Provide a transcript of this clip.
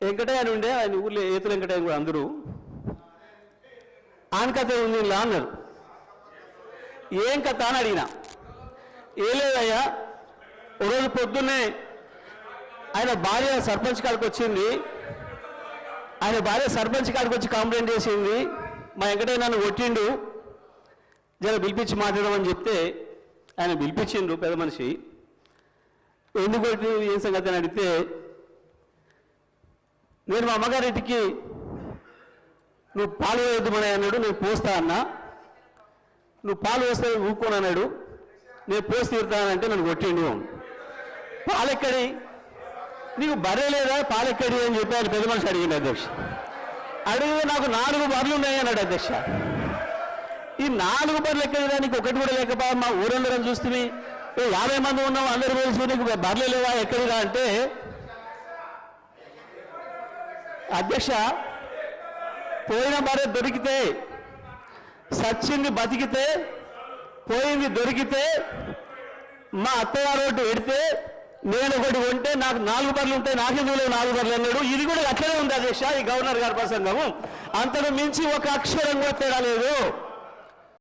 వెంకటయ్య అని ఉండే, ఆయన ఊర్లో ఏతులు వెంకటయ్య కూడా అందరూ ఆయన కథ ఉంది ఇలా అన్నారు. ఏం కథ అని అడిగినా, ఏ లేదయ్యా, ఒకరోజు పొద్దున్నే ఆయన భార్య సర్పంచ్ కాడికి వచ్చింది. ఆయన భార్య సర్పంచ్ కాడికి వచ్చి కంప్లైంట్ చేసింది, మా వెంకటయ్య నన్ను కొట్టిండు, జర పిలిపించి మాట్లాడమని చెప్తే ఆయన పిలిపించిండు పెద్ద మనిషి. ఎందుకు కొట్టి ఏం సంగతి అని అడిగితే, నేను మా అమ్మగారింటికి నువ్వు పాలు వేద్దామని అన్నాడు, నేను పోస్తా అన్నా, నువ్వు పాలు వేస్తే ఊరుకోను అన్నాడు, నేను పోసి తీరుతానంటే నన్ను కొట్టిండు. పాలెక్కడి, నీకు బర్రె లేదా పాలెక్కడి అని చెప్పి ఆయన పెద్ద మనిషి అడిగిండు అధ్యక్ష. అడిగితే నాకు 4 బర్రెలు ఉన్నాయి అన్నాడు అధ్యక్ష. ఈ 4 బర్రెలు ఎక్కడిదా, నీకు ఒకటి కూడా లేకపోయా, మా ఊరందరం చూస్తుంది 50 మంది ఉన్నాం, అందరూ తెలుసు, నీకు బర్రెలు లేవా ఎక్కడిదా అంటే, అధ్యక్ష పోయిన బర్రె దొరికితే, సచ్చింది బతికితే, పోయింది దొరికితే, మా అత్తగారు ఒకటి పెడితే నేను ఒకటి కొంటే నాకు 4 బర్రెలు ఉంటాయి, నాకెందుకు లేవు 4 బర్రెలు అన్నాడు. ఇది కూడా అట్లనే ఉంది అధ్యక్ష ఈ గవర్నర్ గారి ప్రసంగము. అంతకు మించి ఒక అక్షరం కూడా తేడా లేదు.